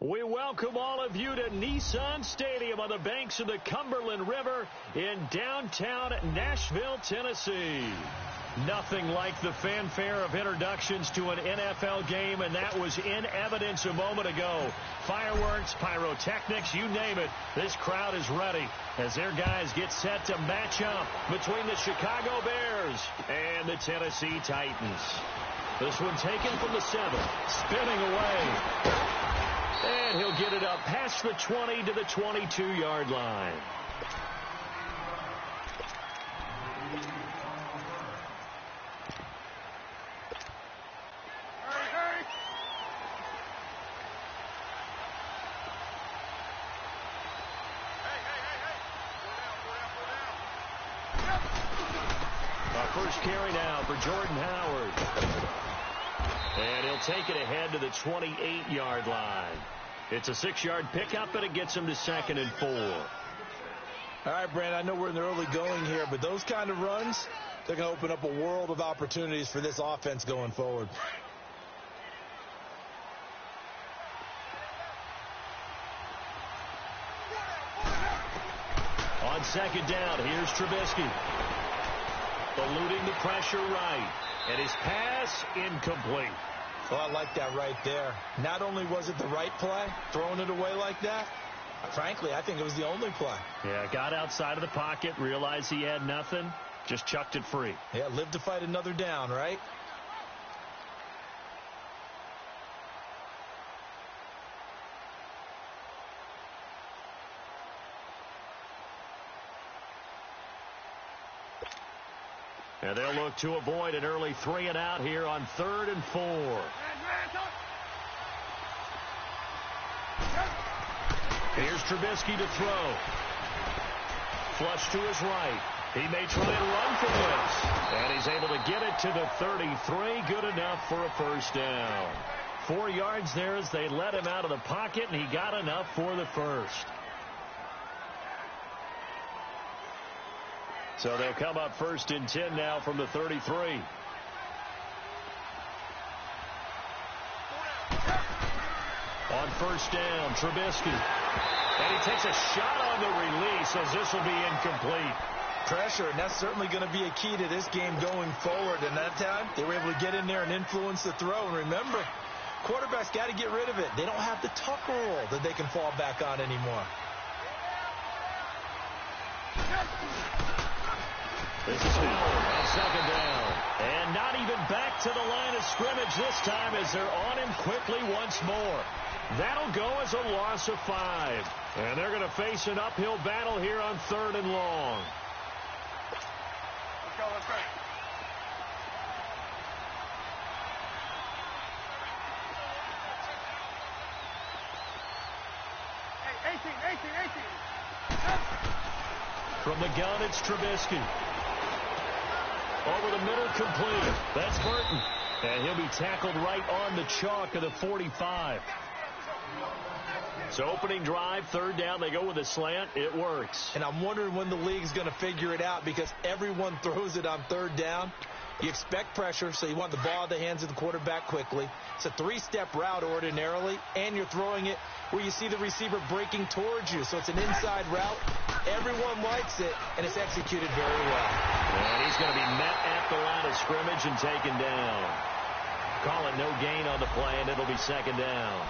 We welcome all of you to Nissan Stadium on the banks of the Cumberland River in downtown Nashville, Tennessee. Nothing like the fanfare of introductions to an NFL game, and that was in evidence a moment ago. Fireworks, pyrotechnics, you name it. This crowd is ready as their guys get set to match up between the Chicago Bears and the Tennessee Titans. This one taken from the 7, spinning away. And he'll get it up past the 20 to the 22-yard line. First carry now for Jordan Howard. And he'll take it ahead to the 28-yard line. It's a 6-yard pickup, and it gets him to 2nd and 4. All right, Brand, I know we're in the early going here, but those kind of runs, they're going to open up a world of opportunities for this offense going forward. On 2nd down, here's Trubisky. Eluding the pressure right. And his pass incomplete. Well, I like that right there. Not only was it the right play, throwing it away like that, frankly, I think it was the only play. Yeah, got outside of the pocket, realized he had nothing, just chucked it free. Yeah, live to fight another down, right? And they'll look to avoid an early 3 and out here on 3rd and 4. Here's Trubisky to throw. Flush to his right. He may try and run for this. And he's able to get it to the 33. Good enough for a first down. 4 yards there as they let him out of the pocket, and he got enough for the first. So they'll come up 1st and 10 now from the 33. On 1st down, Trubisky. And he takes a shot on the release as this will be incomplete. Pressure, and that's certainly going to be a key to this game going forward. And that time, they were able to get in there and influence the throw. And remember, quarterbacks got to get rid of it. They don't have the Tucker rule that they can fall back on anymore. This is Howard on 2nd down. And not even back to the line of scrimmage this time as they're on him quickly once more. That'll go as a loss of 5. And they're going to face an uphill battle here on 3rd and long. Let's go, let's go. Hey, 18. From the gun, it's Trubisky. Over the middle, complete. That's Burton. And he'll be tackled right on the chalk of the 45. So opening drive, 3rd down, they go with a slant. It works. And I'm wondering when the league's going to figure it out because everyone throws it on 3rd down. You expect pressure, so you want the ball in the hands of the quarterback quickly. It's a 3-step route ordinarily, and you're throwing it where you see the receiver breaking towards you. So it's an inside route. Everyone likes it, and it's executed very well. And he's going to be met at the line of scrimmage and taken down. Call it no gain on the play, and it'll be 2nd down.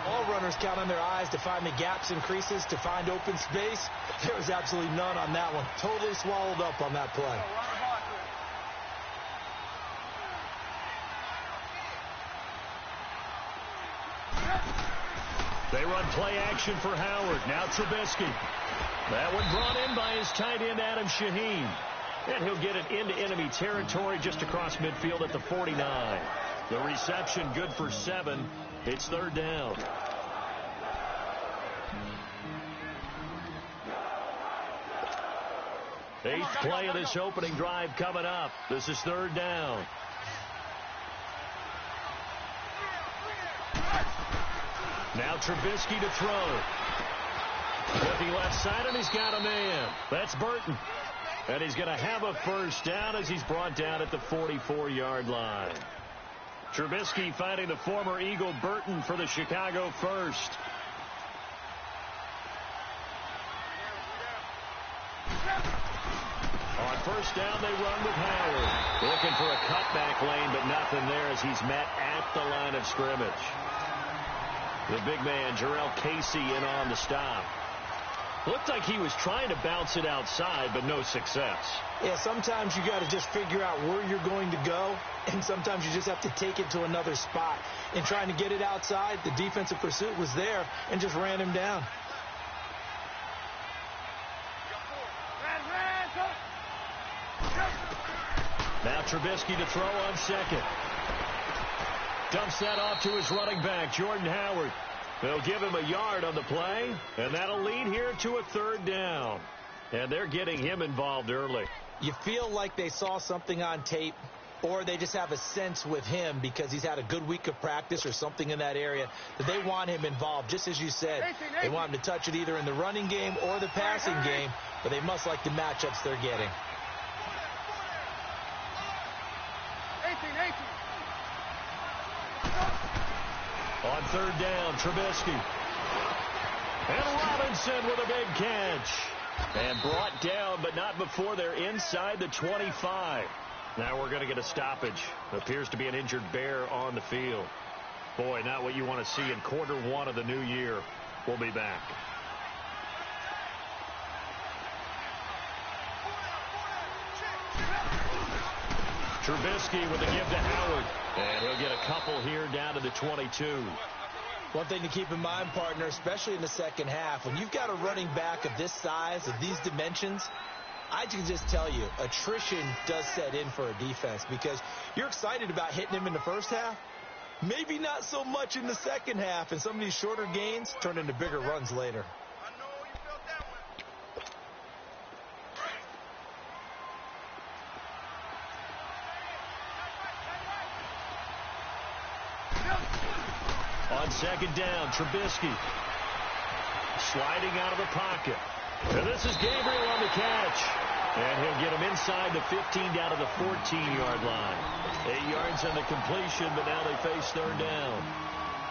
All runners count on their eyes to find the gaps and creases, to find open space. There was absolutely none on that one. Totally swallowed up on that play. They run play action for Howard. Now Trubisky. That one brought in by his tight end, Adam Shaheen. And he'll get it into enemy territory just across midfield at the 49. The reception good for 7. It's 3rd down. Eighth play of this opening drive coming up. This is 3rd down. Now Trubisky to throw. Looking left side, and he's got a man. That's Burton. And he's going to have a first down as he's brought down at the 44-yard line. Trubisky finding the former Eagle Burton for the Chicago first. On first down, they run with Howard. Looking for a cutback lane, but nothing there as he's met at the line of scrimmage. The big man, Jarrell Casey, in on the stop. Looked like he was trying to bounce it outside, but no success. Yeah, sometimes you got to just figure out where you're going to go, and sometimes you just have to take it to another spot. In trying to get it outside, the defensive pursuit was there and just ran him down. Now Trubisky to throw on second. Dumps that off to his running back, Jordan Howard. They'll give him a yard on the play, and that'll lead here to a third down. And they're getting him involved early. You feel like they saw something on tape, or they just have a sense with him because he's had a good week of practice or something in that area that they want him involved. Just as you said, they want him to touch it either in the running game or the passing game, but they must like the matchups they're getting. 18. On third down, Trubisky. And Robinson with a big catch. And brought down, but not before they're inside the 25. Now we're going to get a stoppage. Appears to be an injured Bear on the field. Boy, not what you want to see in quarter one of the new year. We'll be back. Trubisky with a give to Howard. And he'll get a couple here down to the 22. One thing to keep in mind, partner, especially in the second half, when you've got a running back of this size, of these dimensions, I can just tell you, attrition does set in for a defense because you're excited about hitting him in the first half. Maybe not so much in the second half, and some of these shorter gains turn into bigger runs later. On second down, Trubisky sliding out of the pocket. And this is Gabriel on the catch. And he'll get him inside the 15 down to the 14-yard line. 8 yards on the completion, but now they face third down.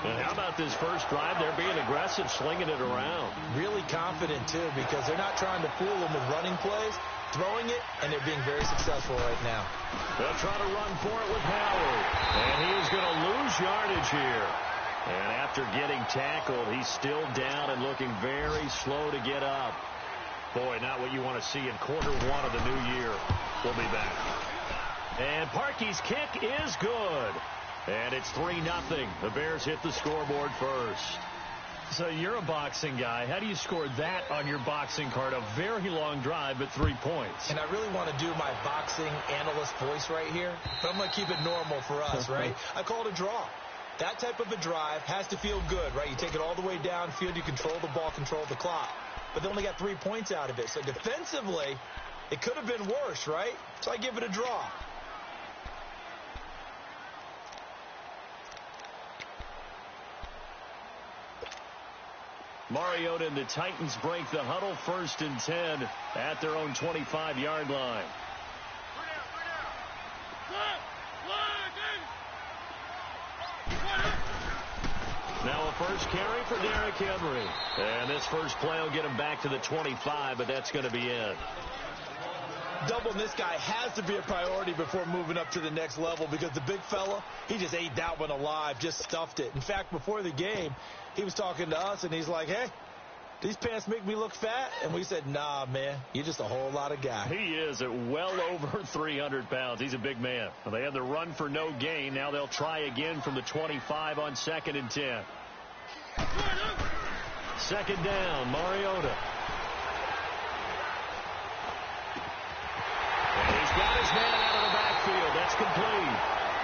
And how about this first drive? They're being aggressive, slinging it around. Really confident, too, because they're not trying to fool them with running plays, throwing it, and they're being very successful right now. They'll try to run for it with Howard. And he is going to lose yardage here. And after getting tackled, he's still down and looking very slow to get up. Boy, not what you want to see in quarter one of the new year. We'll be back. And Parkey's kick is good. And it's 3-0. The Bears hit the scoreboard first. So you're a boxing guy. How do you score that on your boxing card? A very long drive, but 3 points. And I really want to do my boxing analyst voice right here, but I'm going to keep it normal for us, right? I call it a draw. That type of a drive has to feel good, right? You take it all the way downfield, you control the ball, control the clock. But they only got 3 points out of it. So defensively, it could have been worse, right? So I give it a draw. Mariota and the Titans break the huddle, 1st and 10 at their own 25-yard line. Now a first carry for Derrick Henry. And this first play will get him back to the 25, but that's going to be it. Doubling this guy has to be a priority before moving up to the next level because the big fella, he just ate that one alive, just stuffed it. In fact, before the game, he was talking to us, and he's like, hey, these pants make me look fat? And we said, nah, man, you're just a whole lot of guy. He is at well over 300 pounds. He's a big man. Well, they had the run for no gain. Now they'll try again from the 25 on 2nd and 10. Second down, Mariota. And he's got his man out of the backfield. That's complete.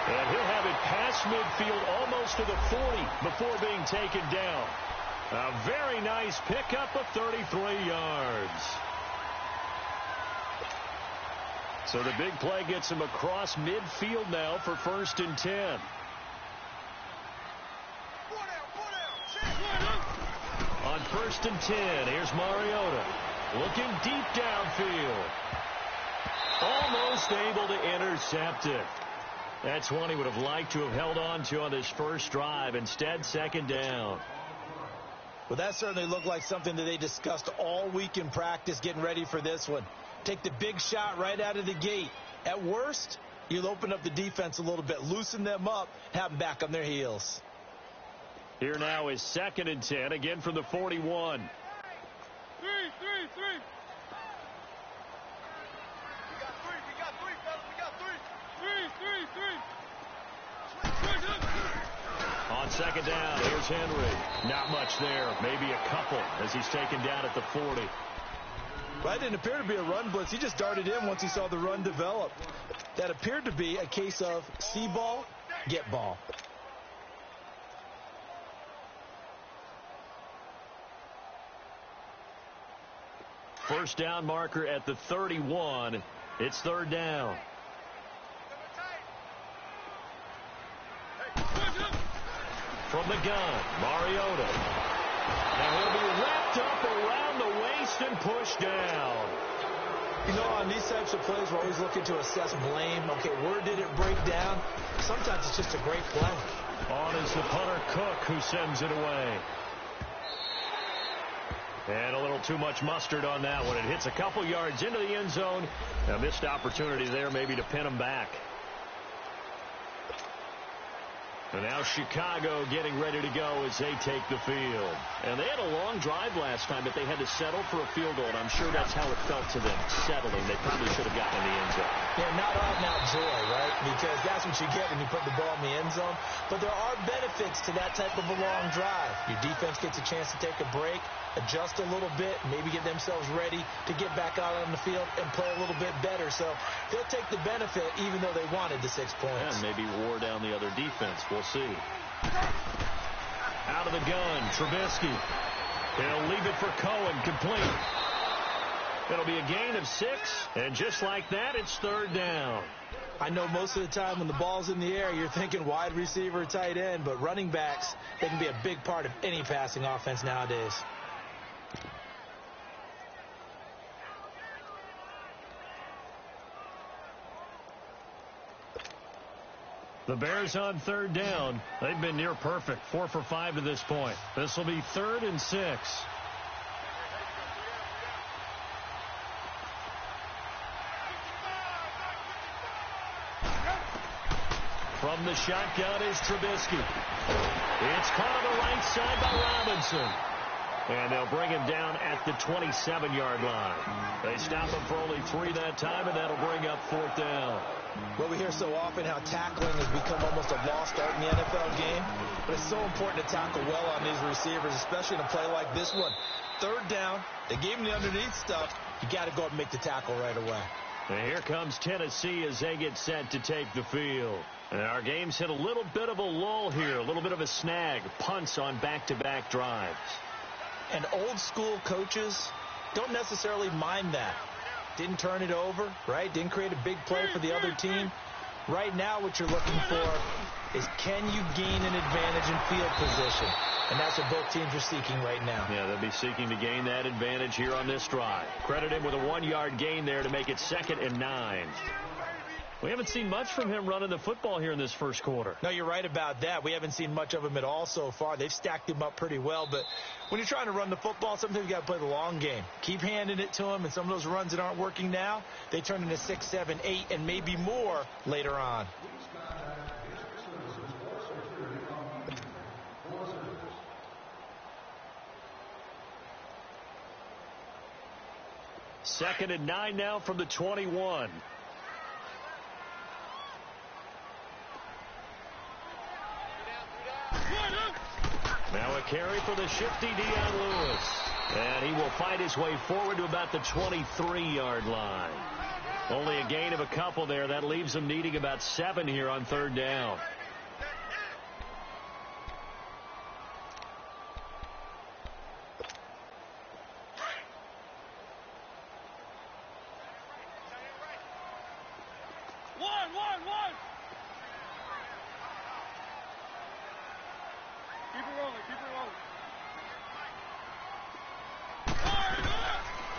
And he'll have it past midfield almost to the 40 before being taken down. A very nice pickup of 33 yards. So the big play gets him across midfield now for 1st and 10. On 1st and 10, here's Mariota. Looking deep downfield. Almost able to intercept it. That's one he would have liked to have held on to on this first drive. Instead, second down. Well, that certainly looked like something that they discussed all week in practice getting ready for this one. Take the big shot right out of the gate. At worst, you'll open up the defense a little bit, loosen them up, have them back on their heels. Here now is 2nd and 10, again from the 41. 3. We got 3, fellas. We got 3. On second down, here's Henry. Not much there, maybe a couple as he's taken down at the 40. Well, that didn't appear to be a run blitz. He just darted in once he saw the run develop. That appeared to be a case of see ball, get ball. First down marker at the 31. It's 3rd down. From the gun, Mariota. And he'll be wrapped up around the waist and pushed down. You know, on these types of plays, we're always looking to assess blame. Okay, where did it break down? Sometimes it's just a great play. On is the punter, Cook, who sends it away. And a little too much mustard on that one. It hits a couple yards into the end zone. A missed opportunity there maybe to pin him back. And now Chicago getting ready to go as they take the field. And they had a long drive last time, but they had to settle for a field goal. And I'm sure that's how it felt to them, settling. They probably should have gotten in the end zone. Yeah, not out and out joy, right? Because that's what you get when you put the ball in the end zone. But there are benefits to that type of a long drive. Your defense gets a chance to take a break, adjust a little bit, maybe get themselves ready to get back out on the field and play a little bit better. So they'll take the benefit even though they wanted the 6 points. And maybe wore down the other defense. We'll see. Out of the gun, Trubisky. He'll leave it for Cohen, complete. It'll be a gain of 6, and just like that, it's 3rd down. I know most of the time when the ball's in the air, you're thinking wide receiver, tight end, but running backs, they can be a big part of any passing offense nowadays. The Bears on 3rd down. They've been near perfect, 4 for 5 to this point. This will be 3rd and 6. From the shotgun is Trubisky. It's caught on the right side by Robinson. And they'll bring him down at the 27-yard line. They stop him for only 3 that time, and that'll bring up 4th down. Well, we hear so often how tackling has become almost a lost art in the NFL game. But it's so important to tackle well on these receivers, especially in a play like this one. 3rd down, they gave him the underneath stuff. You got to go up and make the tackle right away. And here comes Tennessee as they get set to take the field. And our game's hit a little bit of a lull here, a little bit of a snag. Punts on back-to-back drives. And old-school coaches don't necessarily mind that. Didn't turn it over, right? Didn't create a big play for the other team. Right now what you're looking for is can you gain an advantage in field position? And that's what both teams are seeking right now. Yeah, they'll be seeking to gain that advantage here on this drive. Credit him with a 1-yard gain there to make it 2nd and 9. We haven't seen much from him running the football here in this first quarter. No, you're right about that. We haven't seen much of him at all so far. They've stacked him up pretty well. But when you're trying to run the football, sometimes you got to play the long game. Keep handing it to him, and some of those runs that aren't working now, they turn into 6, 7, 8, and maybe more later on. Second and 9 now from the 21. Now a carry for the shifty Dion Lewis. And he will fight his way forward to about the 23-yard line. Only a gain of a couple there. That leaves him needing about 7 here on 3rd down.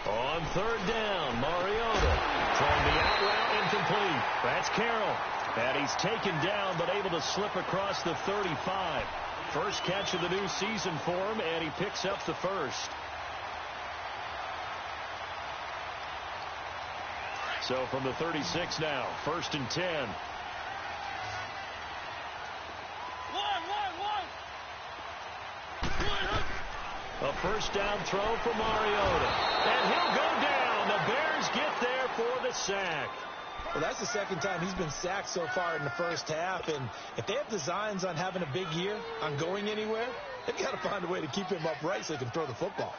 On 3rd down, Mariota trying the out route incomplete. That's Carroll. And he's taken down, but able to slip across the 35. First catch of the new season for him, and he picks up the first. So from the 36 now, 1st and 10. A first down throw for Mariota. And he'll go down. The Bears get there for the sack. Well, that's the second time he's been sacked so far in the first half. And if they have designs on having a big year, on going anywhere, they've got to find a way to keep him upright so he can throw the football.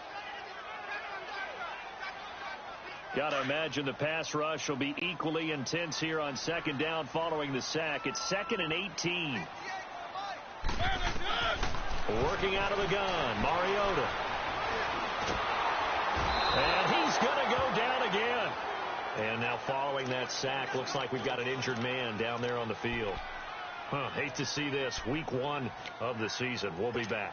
Got to imagine the pass rush will be equally intense here on second down following the sack. It's 2nd and 18. Working out of the gun, Mariota. And he's going to go down again. And now following that sack, looks like we've got an injured man down there on the field. Hate to see this. Week 1 of the season. We'll be back.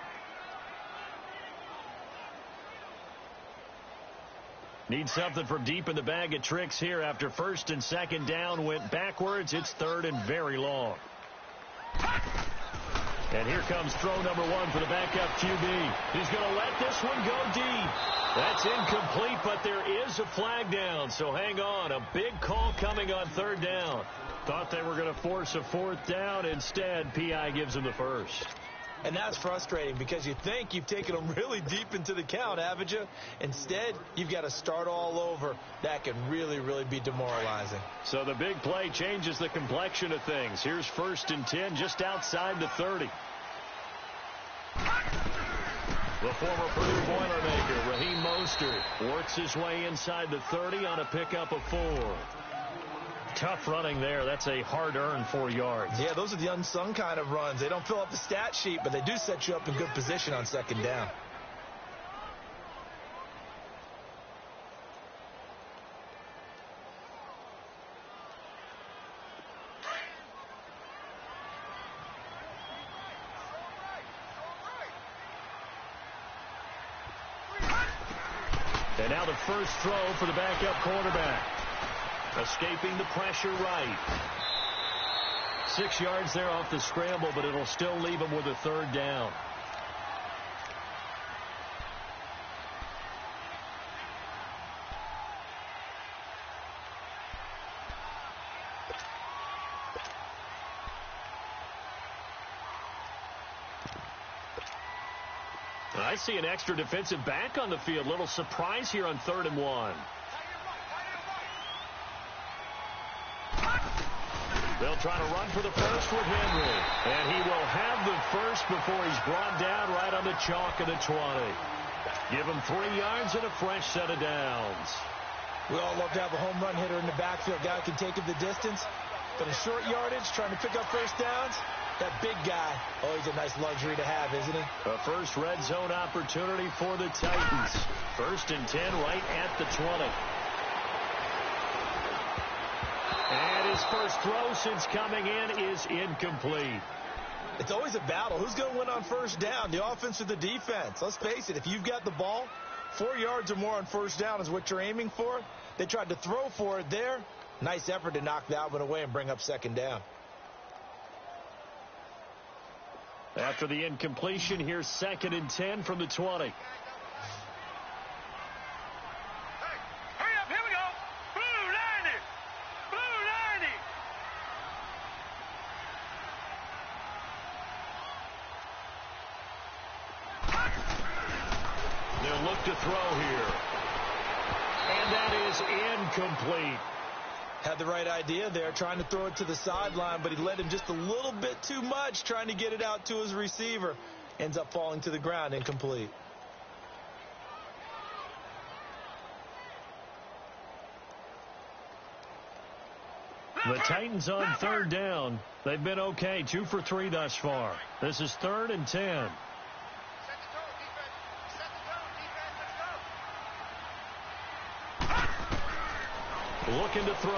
Need something from deep in the bag of tricks here after 1st and 2nd down went backwards. It's 3rd and very long. And here comes throw number 1 for the backup QB. He's going to let this one go deep. That's incomplete, but there is a flag down, so hang on. A big call coming on 3rd down. Thought they were going to force a 4th down. Instead, P.I. gives him the first. And that's frustrating because you think you've taken them really deep into the count, haven't you? Instead, you've got to start all over. That can really, really be demoralizing. So the big play changes the complexion of things. Here's 1st and 10 just outside the 30. The former Purdue Boilermaker, Raheem Mostert, works his way inside the 30 on a pickup of 4. Tough running there. That's a hard-earned 4 yards. Yeah, those are the unsung kind of runs. They don't fill up the stat sheet, but they do set you up in good position on 2nd down. And now the first throw for the backup quarterback. Escaping the pressure right. 6 yards there off the scramble, but it'll still leave him with a 3rd down. I see an extra defensive back on the field. Little surprise here on 3rd and 1. They'll try to run for the first with Henry. And he will have the first before he's brought down right on the chalk of the 20. Give him 3 yards and a fresh set of downs. We all love to have a home run hitter in the backfield. Guy who can take it the distance. But in short yardage, trying to pick up first downs, that big guy, oh, he's a nice luxury to have, isn't he? A first red zone opportunity for the Titans. 1st and 10 right at the 20. And his first throw since coming in is incomplete. It's always a battle. Who's going to win on 1st down, the offense or the defense? Let's face it, if you've got the ball, 4 yards or more on 1st down is what you're aiming for. They tried to throw for it there. Nice effort to knock that one away and bring up 2nd down. After the incompletion, here's 2nd and 10 from the 20. Hey, hurry up, here we go. Blue 90. Blue 90. They'll look to throw here. And that is incomplete. Had the right idea there, trying to throw it to the sideline, but he led him just a little bit too much, trying to get it out to his receiver. Ends up falling to the ground, incomplete. The Titans on 3rd down. They've been okay, 2 for 3 thus far. This is 3rd and 10. Set the tone, defense. Set the tone, defense. Let's go. Looking to throw.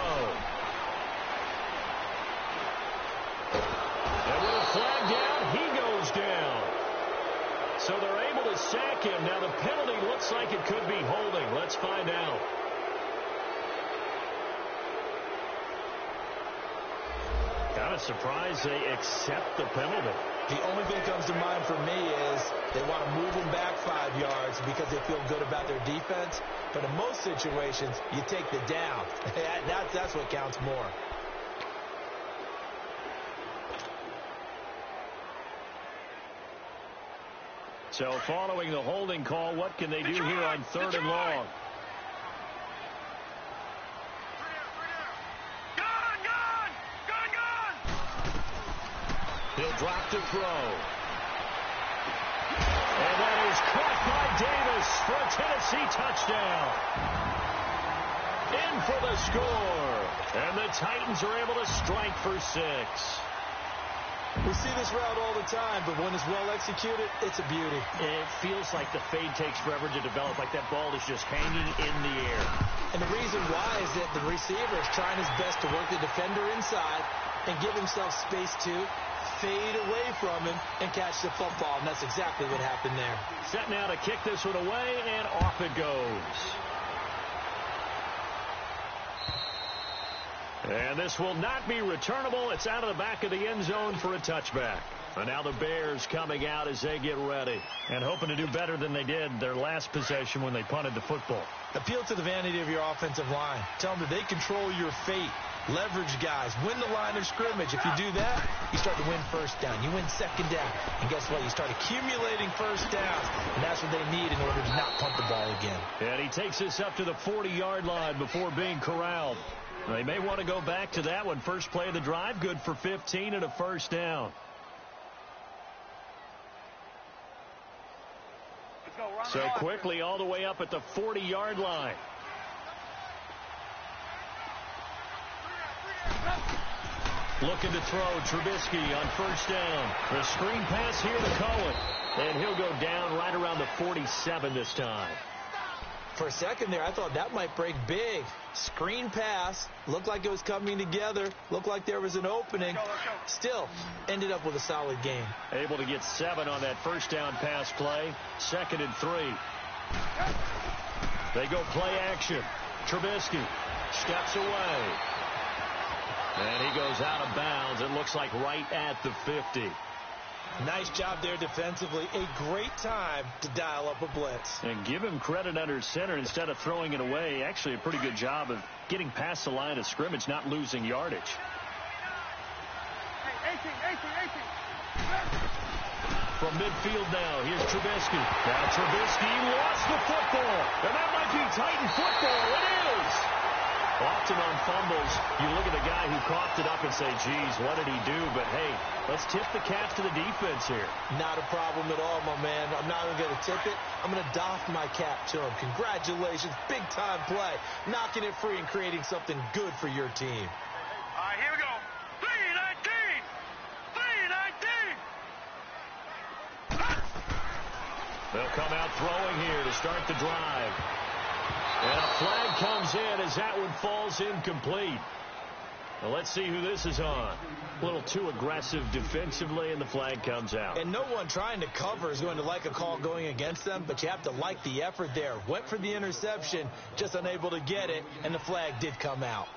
And with a flag down, he goes down. So they're able to sack him. Now the penalty looks like it could be holding. Let's find out. Kind of surprised they accept the penalty. The only thing that comes to mind for me is they want to move them back 5 yards because they feel good about their defense. But in most situations, you take the down. That's what counts more. So following the holding call, what can they do here on 3rd and long? He'll drop to throw. And that is caught by Davis for a Tennessee touchdown. In for the score. And the Titans are able to strike for 6. We see this route all the time, but when it's well executed, it's a beauty. It feels like the fade takes forever to develop, like that ball is just hanging in the air. And the reason why is that the receiver is trying his best to work the defender inside and give himself space to fade away from him and catch the football, and that's exactly what happened there. Set now to kick this one away, and off it goes. And this will not be returnable. It's out of the back of the end zone for a touchback. And now the Bears coming out as they get ready and hoping to do better than they did their last possession when they punted the football. Appeal to the vanity of your offensive line. Tell them that they control your fate. Leverage guys. Win the line of scrimmage. If you do that, you start to win first down. You win second down. And guess what? You start accumulating first downs. And that's what they need in order to not punt the ball again. And he takes this up to the 40-yard line before being corralled. They may want to go back to that one. First play of the drive, good for 15 and a first down. So quickly all the way up at the 40-yard line. Looking to throw, Trubisky on first down. The screen pass here to Cohen. And he'll go down right around the 47 this time. For a second there, I thought that might break big. Screen pass. Looked like it was coming together. Looked like there was an opening. Still, ended up with a solid game. Able to get 7 on that first down pass play. 2nd and 3. They go play action. Trubisky steps away. And he goes out of bounds. It looks like right at the 50. Nice job there defensively. A great time to dial up a blitz. And give him credit under center instead of throwing it away. Actually a pretty good job of getting past the line of scrimmage, not losing yardage. From midfield now, here's Trubisky. Now Trubisky lost the football. And that might be Titan football. It is. Often on fumbles, you look at the guy who coughed it up and say, geez, what did he do? But, hey, let's tip the cap to the defense here. Not a problem at all, my man. I'm not even going to tip it. I'm going to doff my cap to him. Congratulations. Big-time play. Knocking it free and creating something good for your team. All right, here we go. 319. 319. They'll come out throwing here to start the drive. And a flag comes in as that one falls incomplete. Well, let's see who this is on. A little too aggressive defensively, and the flag comes out. And no one trying to cover is going to like a call going against them, but you have to like the effort there. Went for the interception, just unable to get it, and the flag did come out.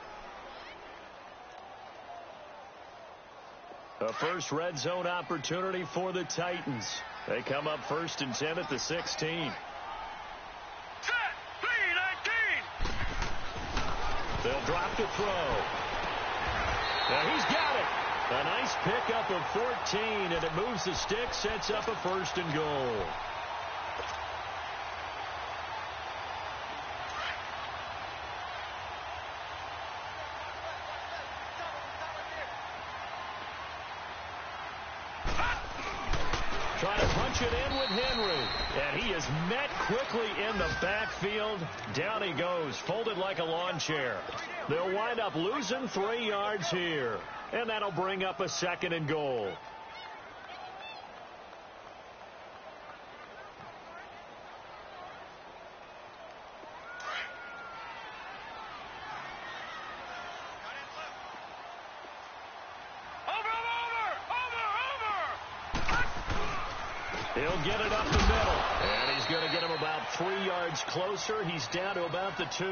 A first red zone opportunity for the Titans. They come up 1st and 10 at the 16. They'll drop to throw. Now he's got it. A nice pickup of 14, and it moves the stick, sets up a 1st and goal. Trying to punch it in with Henry. And he is met quickly in the backfield. Down he goes, folded like a lawn chair. They'll wind up losing 3 yards here. And that'll bring up a 2nd and goal. He'll get it up the middle. And he's going to get him about 3 yards closer. He's down to about the 2.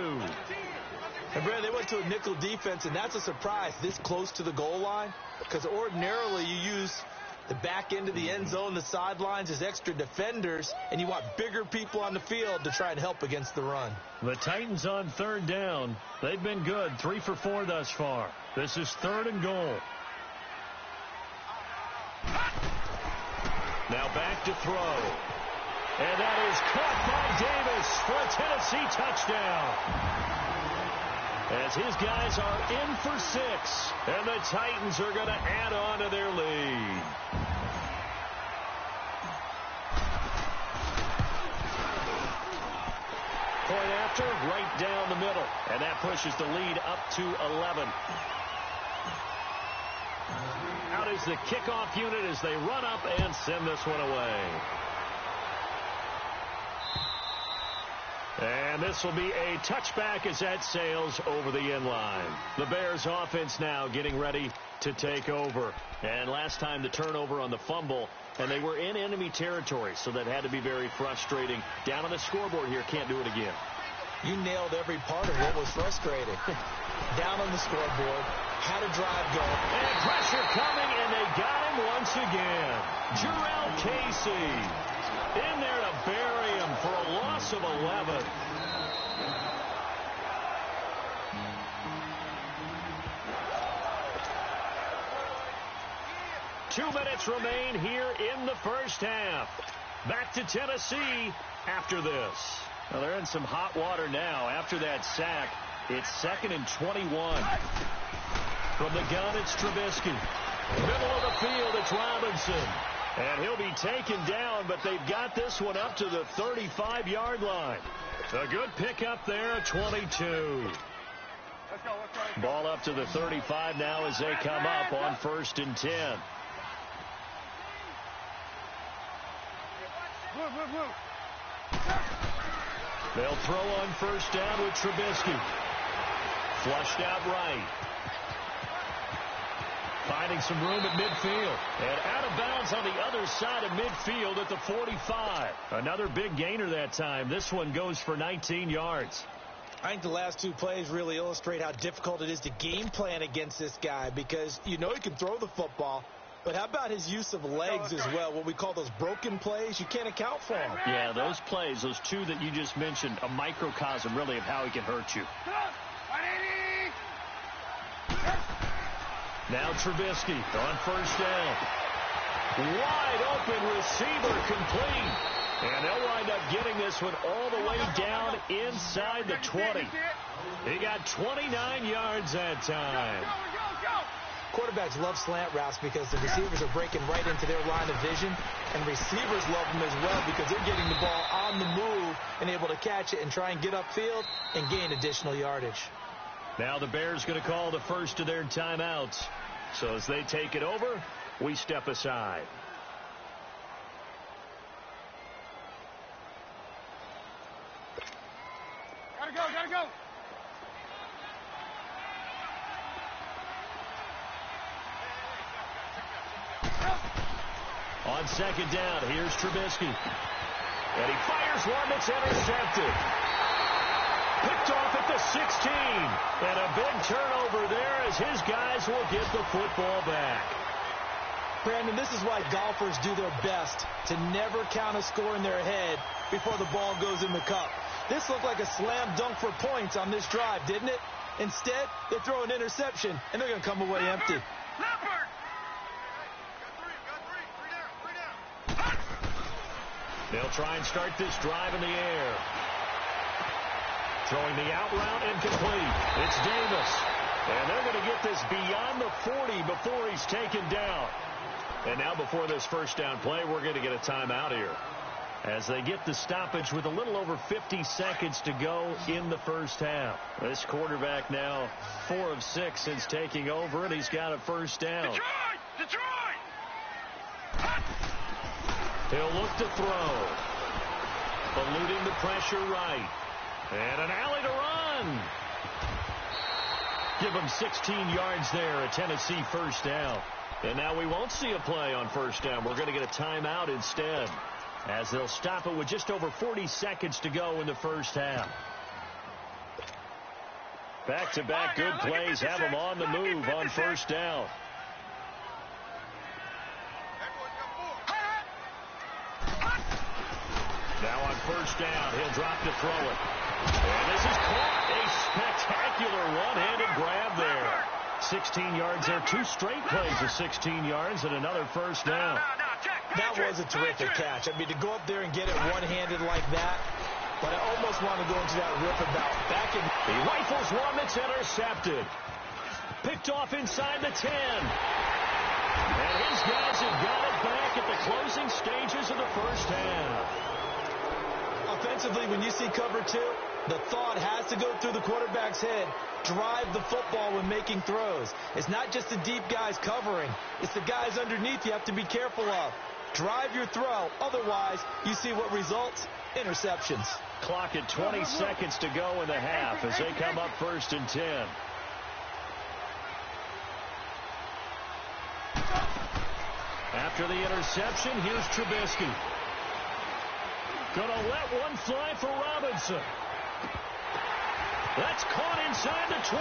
And Brad, they went to a nickel defense, and that's a surprise this close to the goal line, because ordinarily you use the back end of the end zone, the sidelines as extra defenders, and you want bigger people on the field to try and help against the run. The Titans on 3rd down. They've been good, 3 for 4 thus far. This is 3rd and goal. Now back to throw. And that is caught by Davis for a Tennessee touchdown. As his guys are in for 6. And the Titans are going to add on to their lead. Point after, right down the middle. And that pushes the lead up to 11. Out is the kickoff unit as they run up and send this one away. And this will be a touchback as that sails over the end line. The Bears offense now getting ready to take over. And last time the turnover on the fumble, and they were in enemy territory, so that had to be very frustrating. Down on the scoreboard here, can't do it again. You nailed every part of what was frustrating. Down on the scoreboard, had a drive going. And pressure coming, and they got him once again. Jarrell Casey in there to bury him for a loss of 11. Two minutes remain here in the first half. Back to Tennessee after this. Well, they're in some hot water now. After that sack, it's 2nd and 21. From the gun, it's Trubisky. Middle of the field, it's Robinson. And he'll be taken down, but they've got this one up to the 35-yard line. A good pickup there, 22. Ball up to the 35 now as they come up on 1st and 10. They'll throw on 1st down with Trubisky. Flushed out right. Finding some room at midfield. And out of bounds on the other side of midfield at the 45. Another big gainer that time. This one goes for 19 yards. I think the last 2 plays really illustrate how difficult it is to game plan against this guy, because you know he can throw the football, but how about his use of legs as well? What we call those broken plays, you can't account for them. Yeah, those plays, those 2 that you just mentioned, a microcosm really of how he can hurt you. Now Trubisky on 1st down. Wide open receiver complete. And they'll wind up getting this one all the way down inside the 20. He got 29 yards that time. Quarterbacks love slant routes because the receivers are breaking right into their line of vision, and receivers love them as well because they're getting the ball on the move and able to catch it and try and get upfield and gain additional yardage. Now the Bears going to call the first of their timeouts. So as they take it over, we step aside. Gotta go. On 2nd down, here's Trubisky. And he fires one that's intercepted. Picked off at the 16. And a big turnover there as his guys will get the football back. Brandon, this is why golfers do their best to never count a score in their head before the ball goes in the cup. This looked like a slam dunk for points on this drive, didn't it? Instead, they throw an interception, and they're going to come away empty. They'll try and start this drive in the air. Throwing the out route incomplete. It's Davis. And they're going to get this beyond the 40 before he's taken down. And now before this 1st down play, we're going to get a timeout here. As they get the stoppage with a little over 50 seconds to go in the first half. This quarterback now 4 of 6 since taking over, and he's got a 1st down. Detroit! He'll look to throw. Eluding the pressure right. And an alley to run. Give him 16 yards there, a Tennessee 1st down. And now we won't see a play on 1st down. We're going to get a timeout instead. as they'll stop it with just over 40 seconds to go in the first half. Back-to-back good plays have them on the move on first down. Now on first down, he'll drop to throw it. And this is caught. A spectacular one-handed grab there. 16 yards there. 2 straight plays of 16 yards and another first down. That was a terrific catch. I mean, to go up there and get it one-handed like that, but I almost want to go into that rip about back in. He rifles one that's intercepted. Picked off inside the 10. And his guys have got it back at the closing stages of the first half. Offensively, when you see cover 2, the thought has to go through the quarterback's head. Drive the football when making throws. It's not just the deep guys covering. It's the guys underneath you have to be careful of. Drive your throw. Otherwise, you see what results? Interceptions. Clock at 20 seconds to go in the half as they come up 1st and 10. After the interception, here's Trubisky. Gonna let one fly for Robinson. That's caught inside the 20.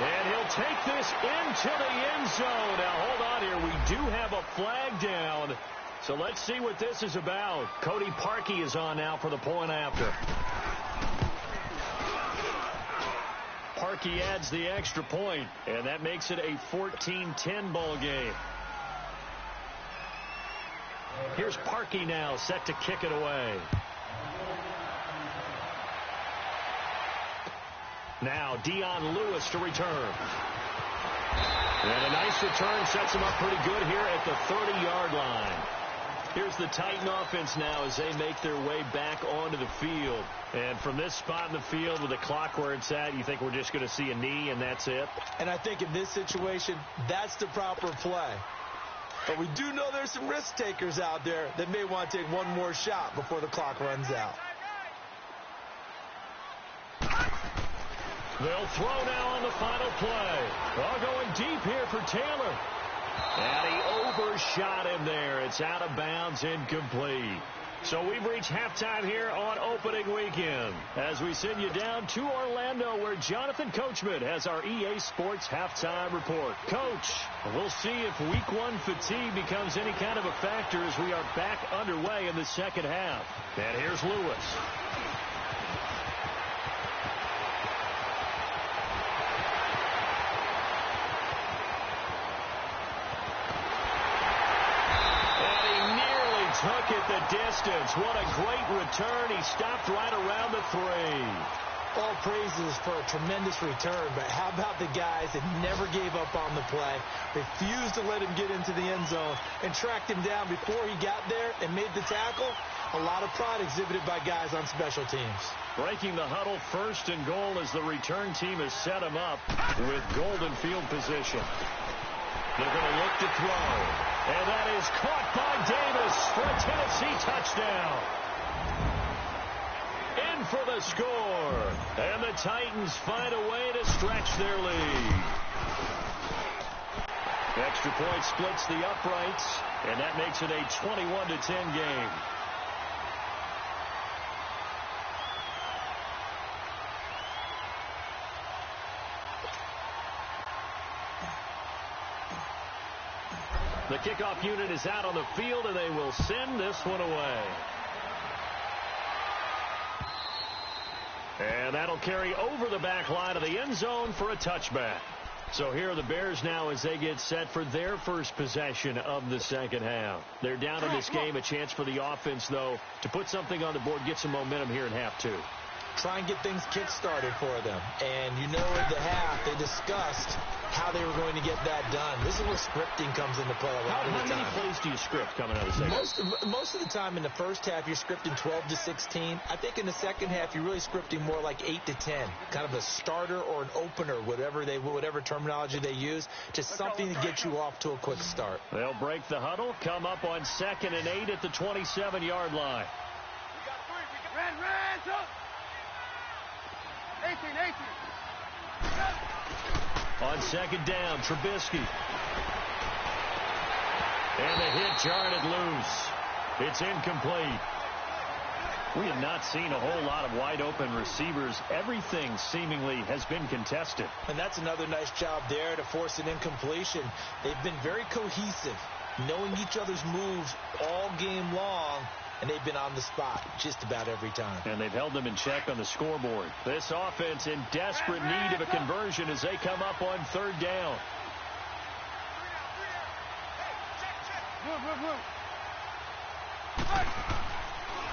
And he'll take this into the end zone. Now, hold on here. We do have a flag down. So let's see what this is about. Cody Parkey is on now for the point after. Parkey adds the extra point, and that makes it a 14-10 ball game. Here's Parkey now, set to kick it away. Now Dion Lewis to return. And a nice return sets him up pretty good here at the 30-yard line. Here's the Titan offense now as they make their way back onto the field. And from this spot in the field with the clock where it's at, you think we're just going to see a knee and that's it? And I think in this situation, that's the proper play. But we do know there's some risk takers out there that may want to take one more shot before the clock runs out. They'll throw now on the final play. All going deep here for Taylor. And he overshot him there. It's out of bounds, incomplete. So we've reached halftime here on opening weekend as we send you down to Orlando where Jonathan Coachman has our EA Sports halftime report. Coach, we'll see if week 1 fatigue becomes any kind of a factor as we are back underway in the second half. And here's Lewis. Took it the distance. What a great return. He stopped right around the 3. All praises for a tremendous return, but how about the guys that never gave up on the play, refused to let him get into the end zone, and tracked him down before he got there and made the tackle? A lot of pride exhibited by guys on special teams. Breaking the huddle, 1st and goal as the return team has set him up with golden field position. They're going to look to throw. And that is caught by Davis for a Tennessee touchdown. In for the score. And the Titans find a way to stretch their lead. Extra point splits the uprights. And that makes it a 21-10 game. The kickoff unit is out on the field, and they will send this one away. And that'll carry over the back line of the end zone for a touchback. So here are the Bears now as they get set for their first possession of the second half. They're down in this game. A chance for the offense, though, to put something on the board, get some momentum here in half 2. Try and get things kick-started for them. And you know at the half, they discussed how they were going to get that done. This is where scripting comes into play a lot of the time. How many plays do you script coming out of the second? Most of the time in the first half, you're scripting 12 to 16. I think in the second half, you're really scripting more like 8 to 10. Kind of a starter or an opener, whatever terminology they use, just something to get you off to a quick start. They'll break the huddle, come up on 2nd and 8 at the 27-yard line. Ran, 18. On 2nd down, Trubisky. And the hit jarred it loose. It's incomplete. We have not seen a whole lot of wide-open receivers. Everything seemingly has been contested. And that's another nice job there to force an incompletion. They've been very cohesive, knowing each other's moves all game long, and they've been on the spot just about every time. And they've held them in check on the scoreboard. This offense in desperate need of a conversion as they come up on third down.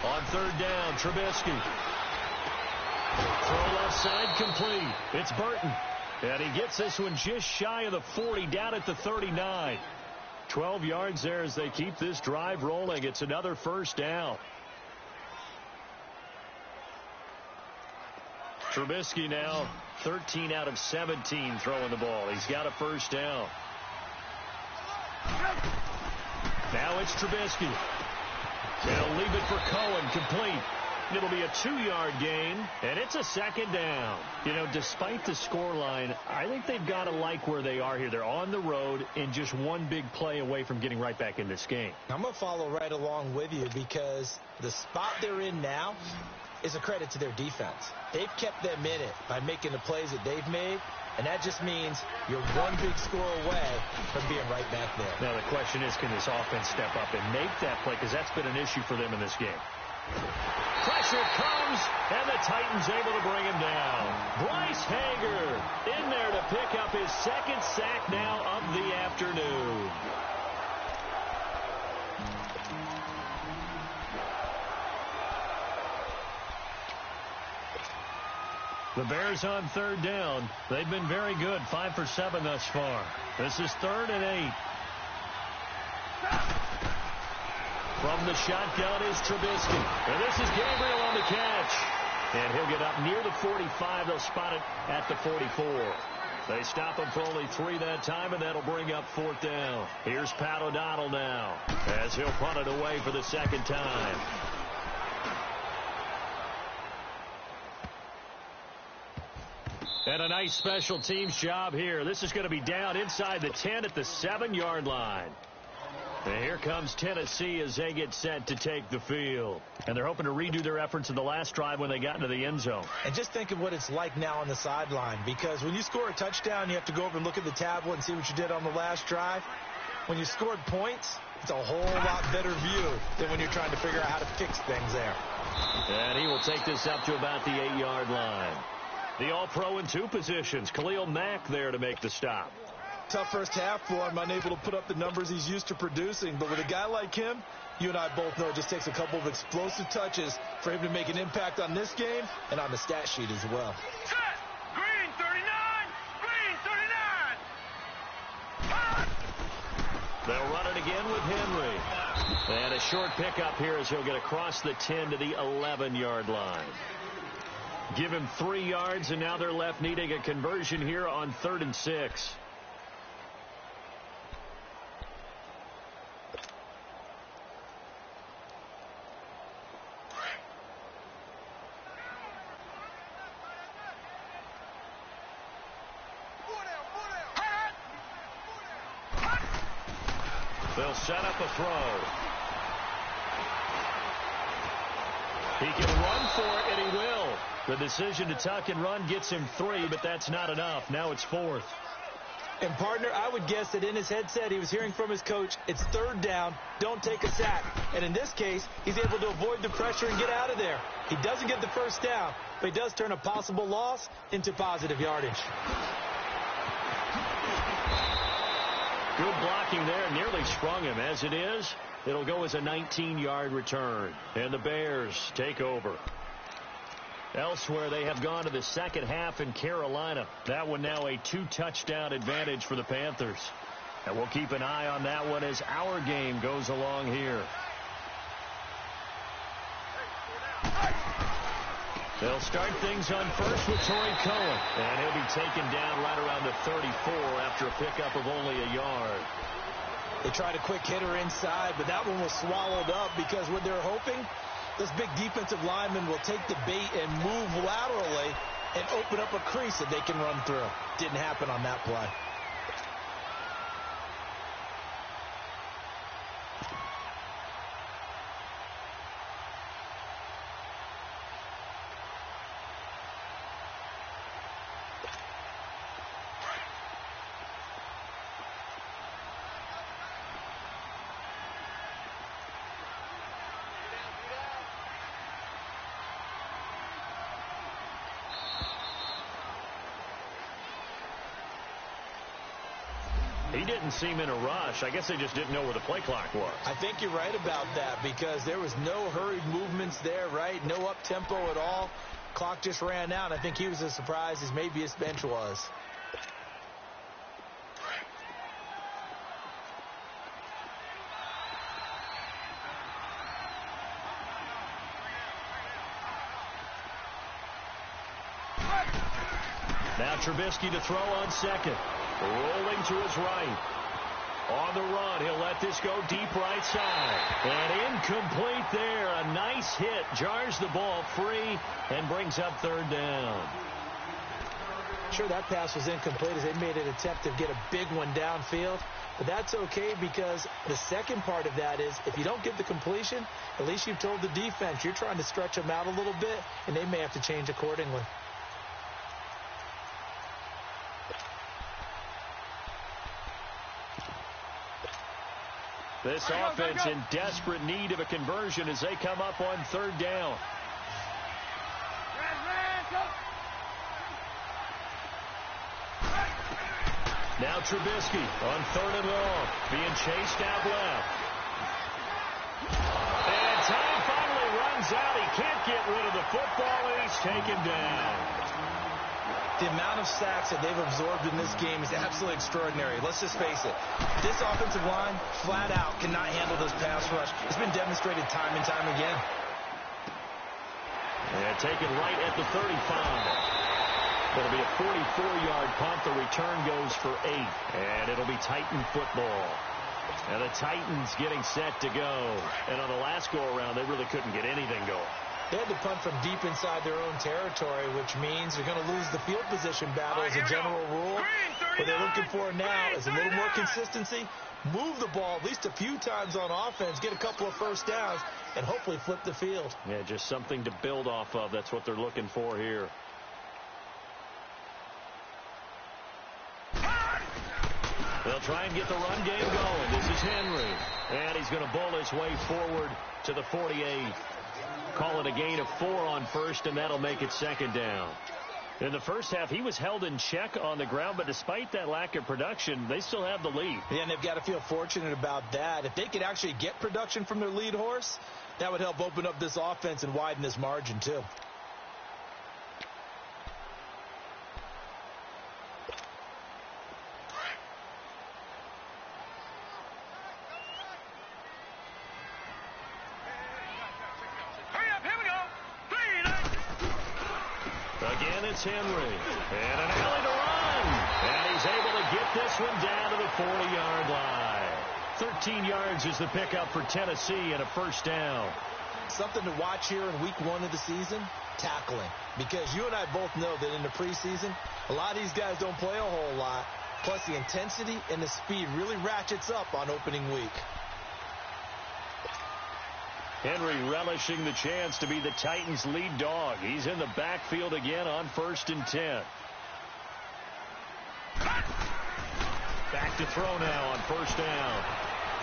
On third down, Trubisky. Throw left side, complete. It's Burton. And he gets this one just shy of the 40, down at the 39. 12 yards there as they keep this drive rolling. It's another first down. Trubisky now 13 out of 17 throwing the ball. He's got a first down. Now it's Trubisky. They'll leave it for Cohen, complete. It'll be a 2-yard gain, and it's a second down. You know, despite the scoreline, I think they've got to like where they are here. They're on the road and just one big play away from getting right back in this game. I'm going to follow right along with you because the spot they're in now is a credit to their defense. They've kept them in it by making the plays that they've made, and that just means you're one big score away from being right back there. Now the question is, can this offense step up and make that play? Because that's been an issue for them in this game. Pressure comes, and the Titans able to bring him down. Bryce Hager in there to pick up his second sack now of the afternoon. The Bears on third down. They've been very good, 5 for 7 thus far. This is 3rd and 8. From the shotgun is Trubisky. And this is Gabriel on the catch. And he'll get up near the 45. They'll spot it at the 44. They stop him for only 3 that time, and that'll bring up 4th down. Here's Pat O'Donnell now as he'll punt it away for the second time. And a nice special teams job here. This is going to be down inside the 10 at the 7-yard line. And here comes Tennessee as they get set to take the field. And they're hoping to redo their efforts in the last drive when they got into the end zone. And just think of what it's like now on the sideline, because when you score a touchdown, you have to go over and look at the tablet and see what you did on the last drive. When you scored points, it's a whole lot better view than when you're trying to figure out how to fix things there. And he will take this up to about the 8-yard line. The All-Pro in 2 positions. Khalil Mack there to make the stop. Tough first half for him, unable to put up the numbers he's used to producing. But with a guy like him, you and I both know it just takes a couple of explosive touches for him to make an impact on this game and on the stat sheet as well. Set! Green 39! Green 39! They'll run it again with Henry. And a short pickup here as he'll get across the 10 to the 11-yard line. Give him 3 yards, and now they're left needing a conversion here on 3rd and 6. They'll set up a throw. He can run for it, and he will. The decision to tuck and run gets him 3, but that's not enough. Now it's 4th. And, partner, I would guess that in his headset he was hearing from his coach, it's 3rd down, don't take a sack. And in this case, he's able to avoid the pressure and get out of there. He doesn't get the first down, but he does turn a possible loss into positive yardage. Good blocking there, nearly sprung him. As it is, it'll go as a 19-yard return. And the Bears take over. Elsewhere, they have gone to the second half in Carolina. That one now a 2-touchdown advantage for the Panthers. And we'll keep an eye on that one as our game goes along here. They'll start things on first with Torrey Cohen. And he'll be taken down right around the 34 after a pickup of only a yard. They tried a quick hitter inside, but that one was swallowed up because what they're hoping, this big defensive lineman will take the bait and move laterally and open up a crease that they can run through. Didn't happen on that play. didn't seem in a rush. I guess they just didn't know where the play clock was. I think you're right about that because there was no hurried movements there, right? No up-tempo at all. Clock just ran out. I think he was as surprised as maybe his bench was. Now Trubisky to throw on second. Rolling to his right. On the run, he'll let this go deep right side. And incomplete there. A nice hit. Jars the ball free and brings up third down. Sure, that pass was incomplete as they made an attempt to get a big one downfield. But that's okay because the second part of that is if you don't get the completion, at least you've told the defense you're trying to stretch them out a little bit, and they may have to change accordingly. This offense in desperate need of a conversion as they come up on third down. Now Trubisky on third and long, being chased out left. And time finally runs out. He can't get rid of the football, and he's taken down. The amount of sacks that they've absorbed in this game is absolutely extraordinary. Let's just face it. This offensive line, flat out, cannot handle this pass rush. It's been demonstrated time and time again. And taken right at the 35. It'll be a 44-yard punt. The return goes for 8. And it'll be Titan football. And the Titans getting set to go. And on the last go-around, they really couldn't get anything going. They had to punt from deep inside their own territory, which means they're going to lose the field position battle as a general rule. What they're looking for now is a little more consistency, move the ball at least a few times on offense, get a couple of first downs, and hopefully flip the field. Yeah, just something to build off of. That's what they're looking for here. They'll try and get the run game going. This is Henry. And he's going to bowl his way forward to the 48. Call it a gain of 4 on first, and that'll make it second down. In the first half, he was held in check on the ground, but despite that lack of production, they still have the lead. Yeah, and they've got to feel fortunate about that. If they could actually get production from their lead horse, that would help open up this offense and widen this margin, too. Again, it's Henry. And an alley to run. And he's able to get this one down to the 40-yard line. 13 yards is the pickup for Tennessee and a first down. Something to watch here in week 1 of the season, tackling. Because you and I both know that in the preseason, a lot of these guys don't play a whole lot. Plus, the intensity and the speed really ratchets up on opening week. Henry relishing the chance to be the Titans' lead dog. He's in the backfield again on 1st and 10. Back to throw now on first down.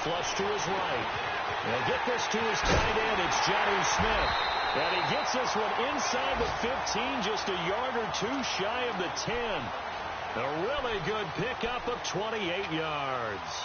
Flush to his right. He'll get this to his tight end. It's Jonnu Smith. And he gets this one inside the 15, just a yard or 2 shy of the 10. A really good pickup of 28 yards.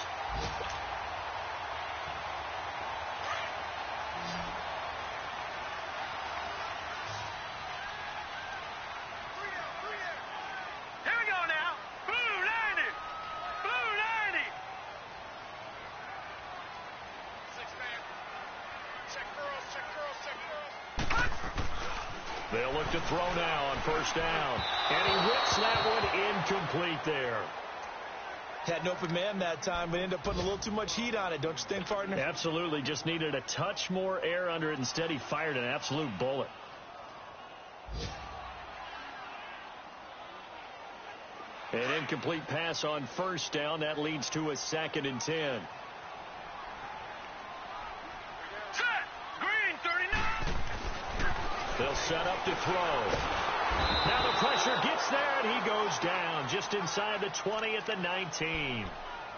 They'll look to throw now on first down. And he whips that one incomplete there. Had an open man that time, but ended up putting a little too much heat on it, don't you think, partner? Absolutely. Just needed a touch more air under it. Instead, he fired an absolute bullet. An incomplete pass on first down. That leads to a 2nd and 10. They'll set up to throw. Now the pressure gets there, and he goes down just inside the 20 at the 19.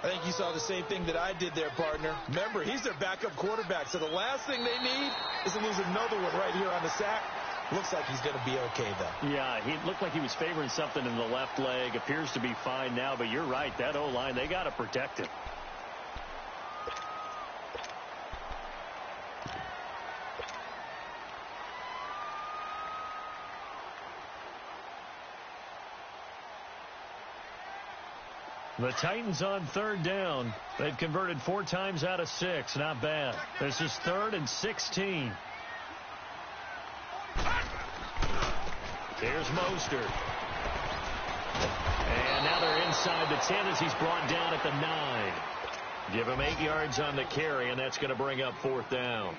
I think you saw the same thing that I did there, partner. Remember, he's their backup quarterback, so the last thing they need is to lose another one right here on the sack. Looks like he's going to be okay, though. Yeah, he looked like he was favoring something in the left leg. Appears to be fine now, but you're right. That O-line, they got to protect him. The Titans on third down. They've converted 4 times out of 6. Not bad. This is 3rd and 16. Here's Mostert. And now they're inside the 10 as he's brought down at the 9. Give him 8 yards on the carry, and that's going to bring up 4th down.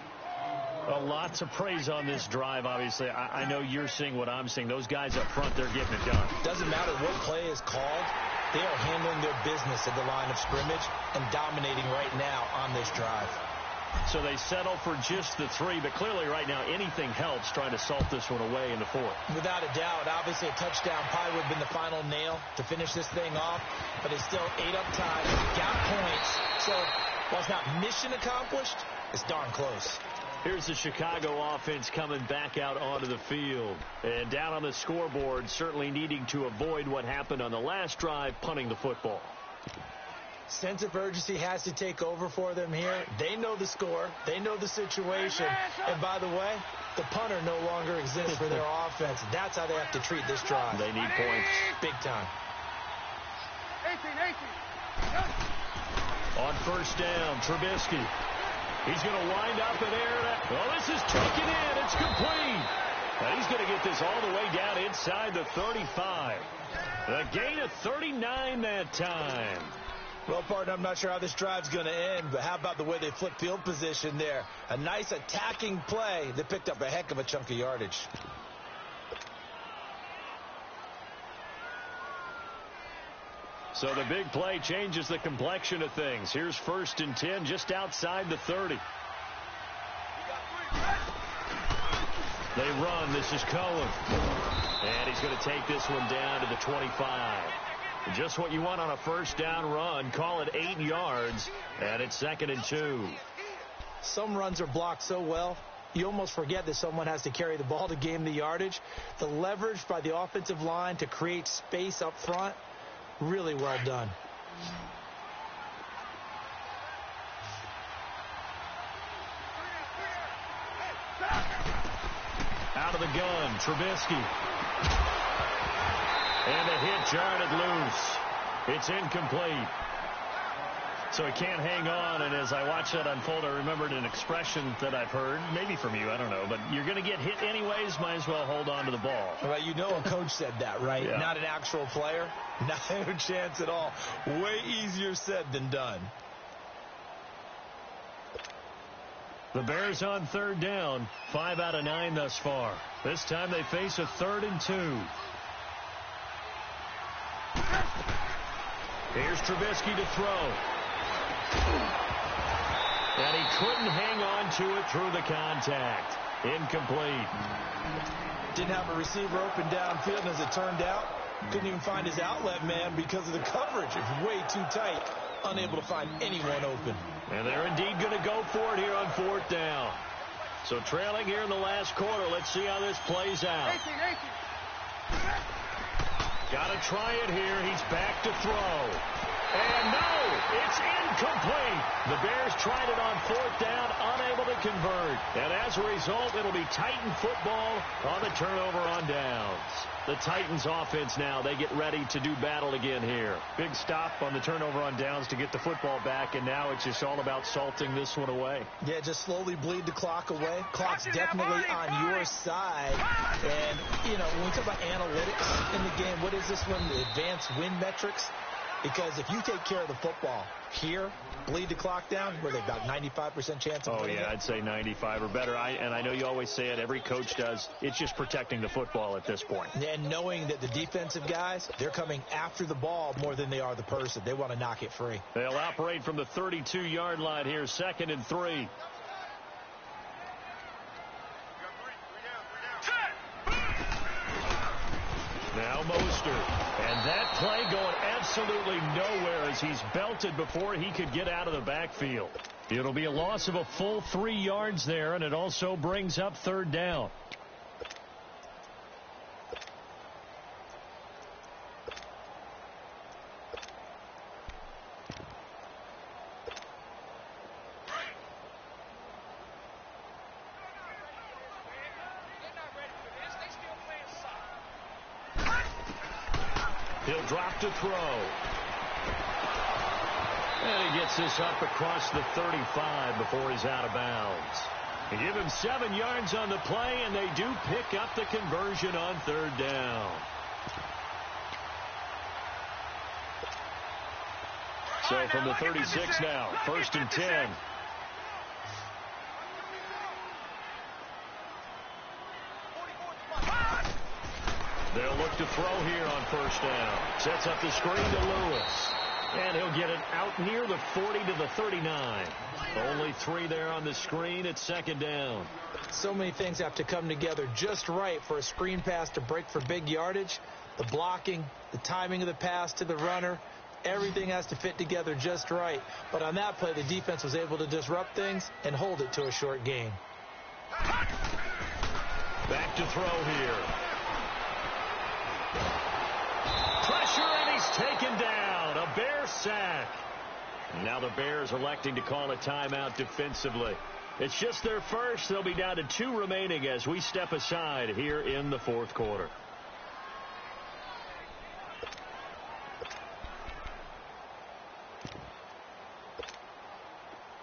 Well, lots of praise on this drive, obviously. I know you're seeing what I'm seeing. Those guys up front, they're getting it done. Doesn't matter what play is called. They are handling their business at the line of scrimmage and dominating right now on this drive. So they settle for just the 3, but clearly right now anything helps trying to salt this one away in the 4th. Without a doubt, obviously a touchdown probably would have been the final nail to finish this thing off, but they still ate up time, got points. So while it's not mission accomplished, it's darn close. Here's the Chicago offense coming back out onto the field. And down on the scoreboard, certainly needing to avoid what happened on the last drive, punting the football. Sense of urgency has to take over for them here. They know the score. They know the situation. And by the way, the punter no longer exists for their offense. That's how they have to treat this drive. They need points. Big time. 18. On first down, Trubisky. He's going to wind up in air. Oh, this is taken in. It's complete. And he's going to get this all the way down inside the 35. A gain of 39 that time. Well, partner, I'm not sure how this drive's going to end, but how about the way they flip field position there? A nice attacking play that picked up a heck of a chunk of yardage. So the big play changes the complexion of things. Here's 1st and 10 just outside the 30. They run. This is Cohen. And he's going to take this one down to the 25. Just what you want on a first down run. Call it 8 yards. And it's 2nd and 2. Some runs are blocked so well, you almost forget that someone has to carry the ball to gain the yardage. The leverage by the offensive line to create space up front, really well done. Out of the gun, Trubisky. And the hit jarred loose. It's incomplete. So he can't hang on, and as I watch that unfold, I remembered an expression that I've heard, maybe from you, I don't know, but you're going to get hit anyways, might as well hold on to the ball. Well, you know a coach said that, right? Yeah. Not an actual player. Not a chance at all. Way easier said than done. The Bears on third down, 5 out of 9 thus far. This time they face a 3rd and 2. Here's Trubisky to throw. And he couldn't hang on to it through the contact. Incomplete. Didn't have a receiver open downfield, and as it turned out, couldn't even find his outlet man because of the coverage. It was way too tight. Unable to find anyone open. And they're indeed going to go for it here on 4th down. So trailing here in the last quarter. Let's see how this plays out. 18. Got to try it here. He's back to throw. And no, it's incomplete. The Bears tried it on 4th down, unable to convert. And as a result, it'll be Titan football on the turnover on downs. The Titans offense now, they get ready to do battle again here. Big stop on the turnover on downs to get the football back, and now it's just all about salting this one away. Yeah, just slowly bleed the clock away. Clock's definitely on your side. And, you know, when we talk about analytics in the game, what is this one? The advanced win metrics? Because if you take care of the football here, bleed the clock down, where they've got 95% chance of winning. Oh, yeah, I'd say 95 or better. And I know you always say it, every coach does. It's just protecting the football at this point. And knowing that the defensive guys, they're coming after the ball more than they are the person. They want to knock it free. They'll operate from the 32-yard line here, 2nd and 3. Now Mostert. And that play going absolutely nowhere as he's belted before he could get out of the backfield. It'll be a loss of a full 3 yards there, and it also brings up 3rd down. He'll drop to throw. And he gets this up across the 35 before he's out of bounds. They give him 7 yards on the play, and they do pick up the conversion on 3rd down. So from the 36 now, 1st and 10. They'll look to throw here on 1st down. Sets up the screen to Lewis. And he'll get it out near the 40 to the 39. Only 3 there on the screen at 2nd down. So many things have to come together just right for a screen pass to break for big yardage. The blocking, the timing of the pass to the runner, everything has to fit together just right. But on that play, the defense was able to disrupt things and hold it to a short gain. Back to throw here. Pressure, and he's taken down. A Bear sack. Now the Bears electing to call a timeout defensively. It's just their first. They'll be down to 2 remaining as we step aside here in the 4th quarter.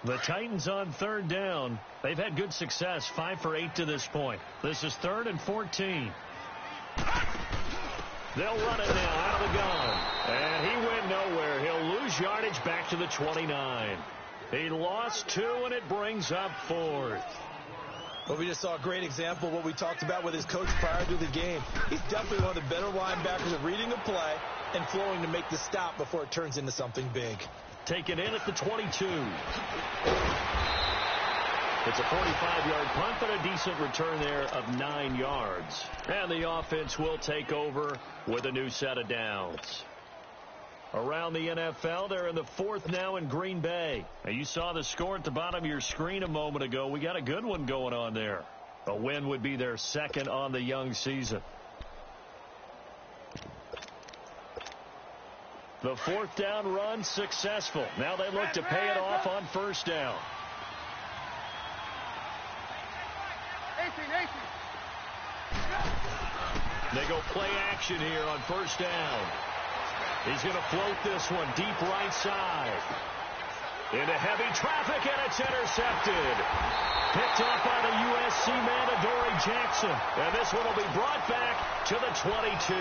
The Titans on 3rd down. They've had good success, 5 for 8 to this point. This is 3rd and 14. They'll run it now out of the gun. And he went nowhere. He'll lose yardage back to the 29. He lost 2, and it brings up 4th. Well, we just saw a great example of what we talked about with his coach prior to the game. He's definitely one of the better linebackers at reading a play and flowing to make the stop before it turns into something big. Taken in at the 22. It's a 45-yard punt, but a decent return there of 9 yards. And the offense will take over with a new set of downs. Around the NFL, they're in the 4th now in Green Bay. Now, you saw the score at the bottom of your screen a moment ago. We got a good one going on there. A win would be their 2nd on the young season. The 4th down run successful. Now they look to pay it off on 1st down. They go play action here on 1st down. He's going to float this one deep right side. Into heavy traffic, and it's intercepted. Picked off by the USC man, Adoree Jackson. And this one will be brought back to the 22.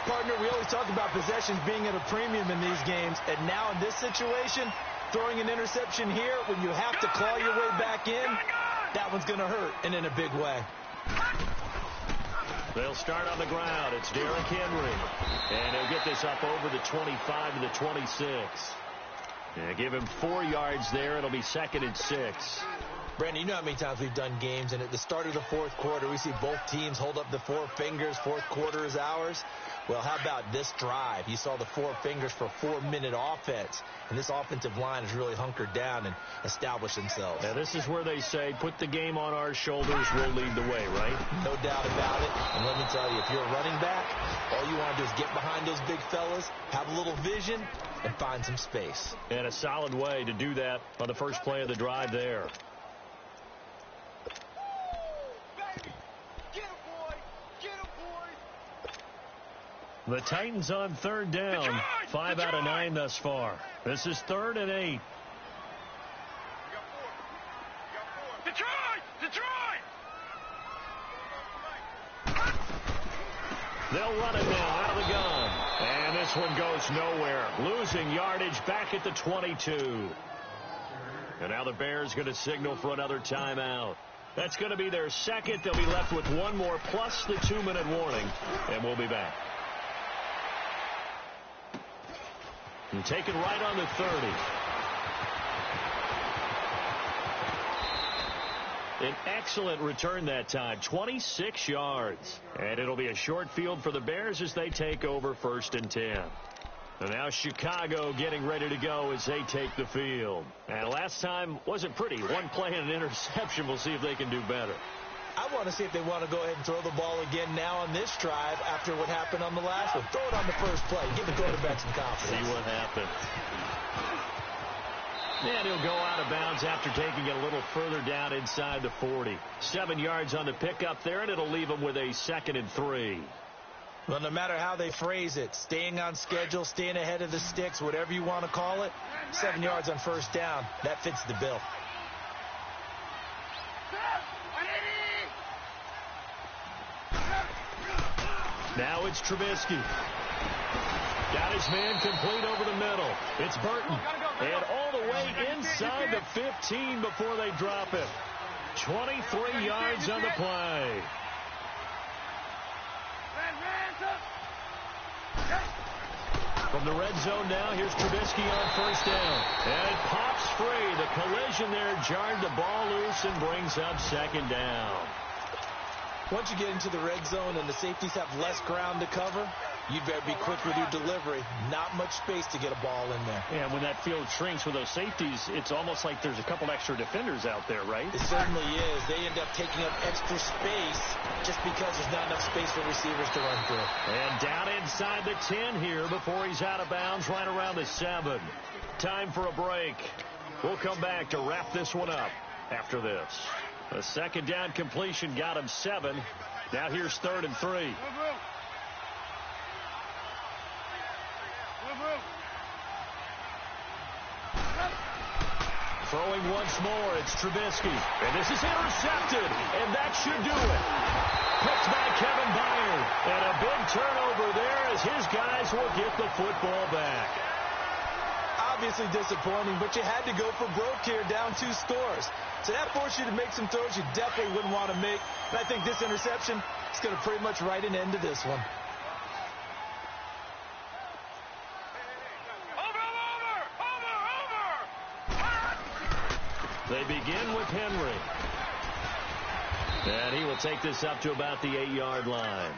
Partner, we always talk about possessions being at a premium in these games. And now in this situation, throwing an interception here when you have to claw your way back in, that one's going to hurt, and in a big way. They'll start on the ground. It's Derrick Henry. And he'll get this up over the 25 to the 26. And give him 4 yards there. It'll be 2nd and 6. Brandon, you know how many times we've done games, and at the start of the 4th quarter, we see both teams hold up the 4 fingers. 4th quarter is ours. Well, how about this drive? You saw the 4 fingers for 4-minute offense, and this offensive line has really hunkered down and established themselves. Now, this is where they say, put the game on our shoulders, we'll lead the way, right? No doubt about it. And let me tell you, if you're a running back, all you want to do is get behind those big fellas, have a little vision, and find some space. And a solid way to do that on the first play of the drive there. The Titans on 3rd down. 5 out of 9 thus far. This is 3rd and 8. They'll run it now out of the gun. And this one goes nowhere. Losing yardage back at the 22. And now the Bears going to signal for another timeout. That's going to be their 2nd. They'll be left with 1 more plus the 2-minute warning. And we'll be back. And taken right on the 30. An excellent return that time, 26 yards. And it'll be a short field for the Bears as they take over 1st and 10. And now Chicago getting ready to go as they take the field. And last time wasn't pretty. 1 play and an interception. We'll see if they can do better. I want to see if they want to go ahead and throw the ball again now on this drive after what happened on the last one. Throw it on the first play. Give the quarterback some confidence. See what happens. And he'll go out of bounds after taking it a little further down inside the 40. 7 yards on the pickup there, and it'll leave him with a 2nd and 3. Well, no matter how they phrase it, staying on schedule, staying ahead of the sticks, whatever you want to call it, 7 yards on first down, that fits the bill. Now it's Trubisky. Got his man complete over the middle. It's Burton. And all the way inside the 15 before they drop it. 23 yards on the play. From the red zone now, here's Trubisky on first down. And it pops free. The collision there jarred the ball loose and brings up second down. Once you get into the red zone and the safeties have less ground to cover, you better be quick with your delivery. Not much space to get a ball in there. Yeah, when that field shrinks with those safeties, it's almost like there's a couple extra defenders out there, right? It certainly is. They end up taking up extra space just because there's not enough space for receivers to run through. And down inside the 10 here before he's out of bounds right around the 7. Time for a break. We'll come back to wrap this one up after this. A second down completion got him 7. Now here's 3rd and 3. Throwing once more, it's Trubisky. And this is intercepted, and that should do it. Picked by Kevin Byard. And a big turnover there as his guys will get the football back. Obviously disappointing, but you had to go for broke here, down 2 scores. So that forced you to make some throws you definitely wouldn't want to make. And I think this interception is going to pretty much write an end to this one. They begin with Henry. And he will take this up to about the 8-yard line.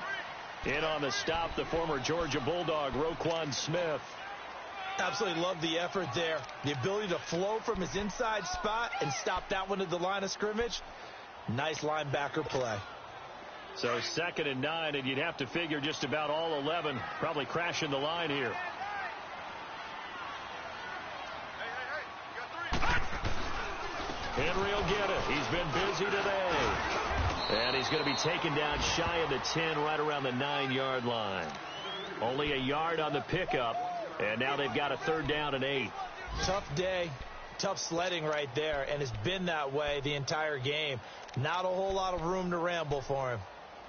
In on the stop, the former Georgia Bulldog, Roquan Smith. Absolutely love the effort there. The ability to flow from his inside spot and stop that one at the line of scrimmage. Nice linebacker play. So 2nd and 9, and you'd have to figure just about all 11 probably crashing the line here. Henry will get it. He's been busy today. And he's going to be taken down shy of the 10, right around the 9-yard line. Only a yard on the pickup. And now they've got a 3rd down and 8. Tough day, tough sledding right there, and it's been that way the entire game. Not a whole lot of room to ramble for him.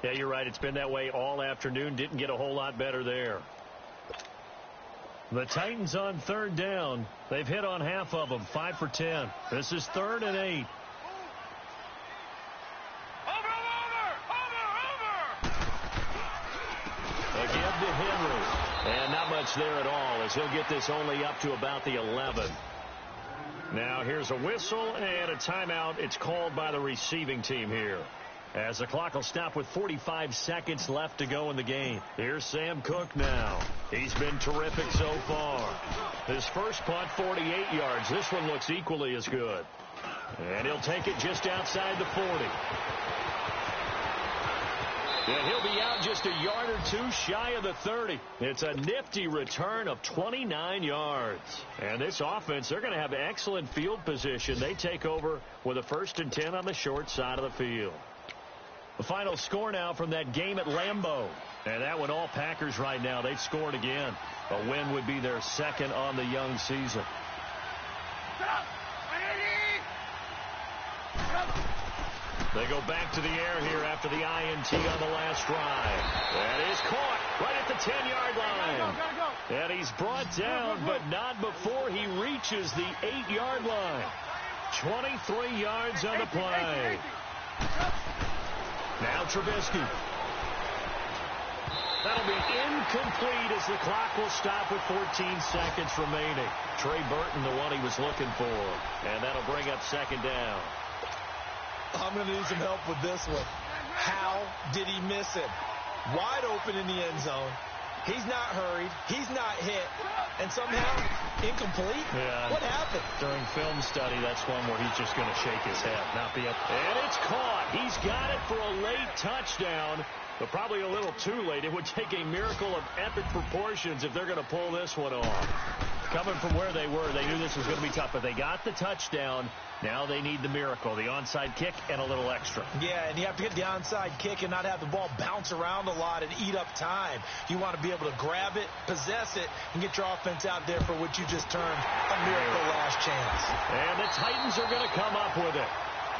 Yeah, you're right. It's been that way all afternoon. Didn't get a whole lot better there. The Titans on 3rd down. They've hit on half of them, 5 for 10. This is 3rd and 8. Again to Henry. And not much there at all as he'll get this only up to about the 11. Now here's a whistle and a timeout. It's called by the receiving team here. As the clock will stop with 45 seconds left to go in the game. Here's Sam Cook now. He's been terrific so far. His first punt, 48 yards. This one looks equally as good. And he'll take it just outside the 40. And he'll be out just a yard or 2 shy of the 30. It's a nifty return of 29 yards. And this offense, they're going to have excellent field position. They take over with a 1st and 10 on the short side of the field. The final score now from that game at Lambeau. And that one, all Packers right now. They've scored again. A win would be their 2nd on the young season. They go back to the air here after the INT on the last drive. That is caught right at the 10-yard line. And he's brought down, but not before he reaches the 8-yard line. 23 yards on the play. Now Trubisky. That'll be incomplete as the clock will stop with 14 seconds remaining. Trey Burton, the one he was looking for. And that'll bring up 2nd down. I'm going to need some help with this one. How did he miss it? Wide open in the end zone. He's not hurried. He's not hit. And somehow, incomplete? Yeah. What happened? During film study, that's one where he's just going to shake his head, not be up. And it's caught. He's got it for a late touchdown, but probably a little too late. It would take a miracle of epic proportions if they're going to pull this one off. Coming from where they were, they knew this was going to be tough, but they got the touchdown. Now they need the miracle, the onside kick and a little extra. Yeah, and you have to get the onside kick and not have the ball bounce around a lot and eat up time. You want to be able to grab it, possess it, and get your offense out there for what you just termed a miracle last chance. And the Titans are going to come up with it.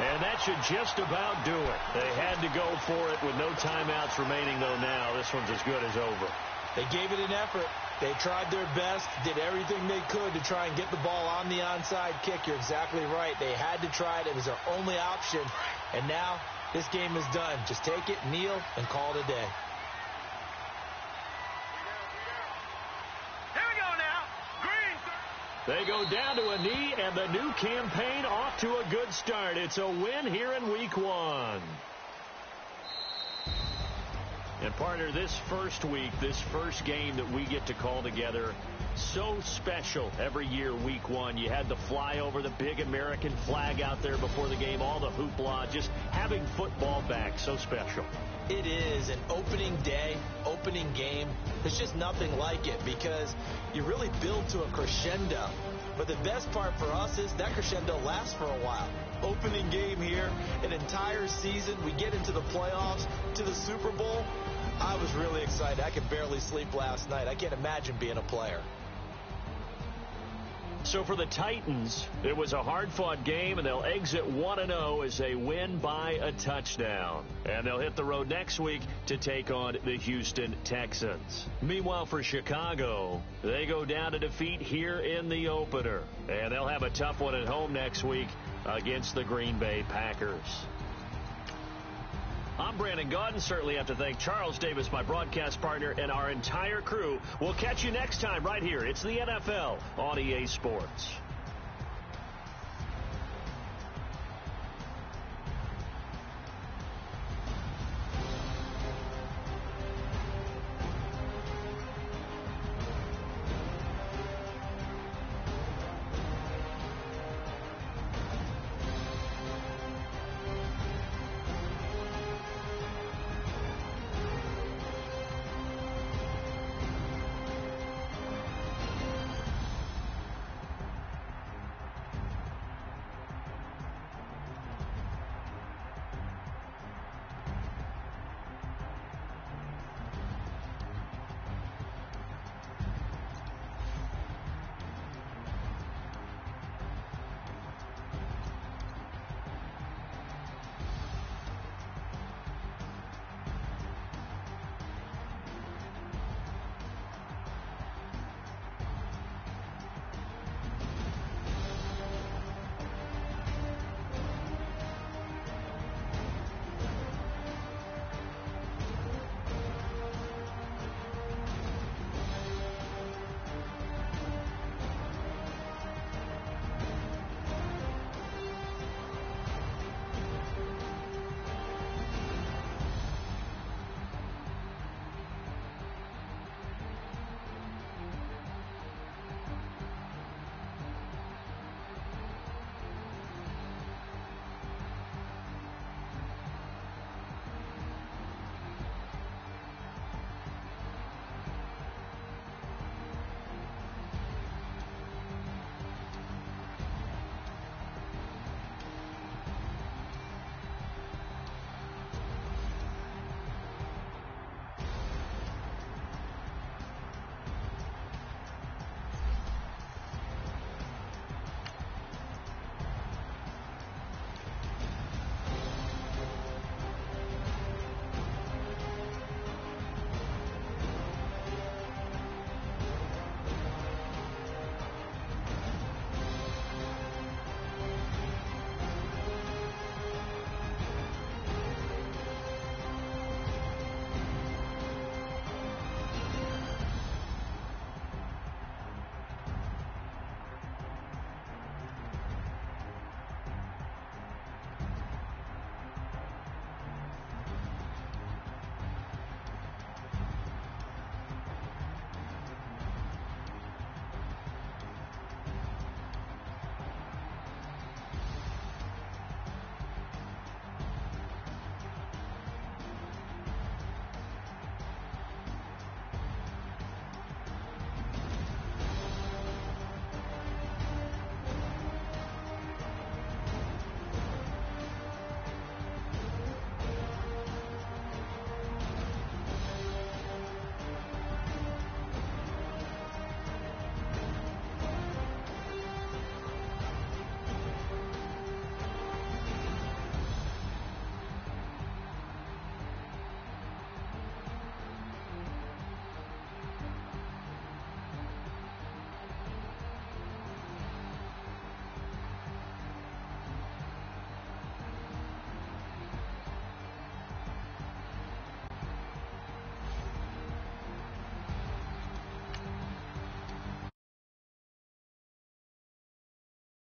And that should just about do it. They had to go for it with no timeouts remaining, though now. This one's as good as over. They gave it an effort. They tried their best, did everything they could to try and get the ball on the onside kick. You're exactly right. They had to try it. It was their only option. And now this game is done. Just take it, kneel, and call it a day. Here we go now. Green. They go down to a knee, and the new campaign off to a good start. It's a win here in Week 1. And, partner, this first week, this first game that we get to call together, so special every year, Week 1. You had the flyover, the big American flag out there before the game, all the hoopla, just having football back, so special. It is an opening day, opening game. There's just nothing like it because you really build to a crescendo. But the best part for us is that crescendo lasts for a while. Opening game here, an entire season. We get into the playoffs, to the Super Bowl. I was really excited. I could barely sleep last night. I can't imagine being a player. So for the Titans, it was a hard-fought game, and they'll exit 1-0 as they win by a touchdown. And they'll hit the road next week to take on the Houston Texans. Meanwhile, for Chicago, they go down to defeat here in the opener. And they'll have a tough one at home next week against the Green Bay Packers. I'm Brandon Gaudin. Certainly have to thank Charles Davis, my broadcast partner, and our entire crew. We'll catch you next time right here. It's the NFL on EA Sports.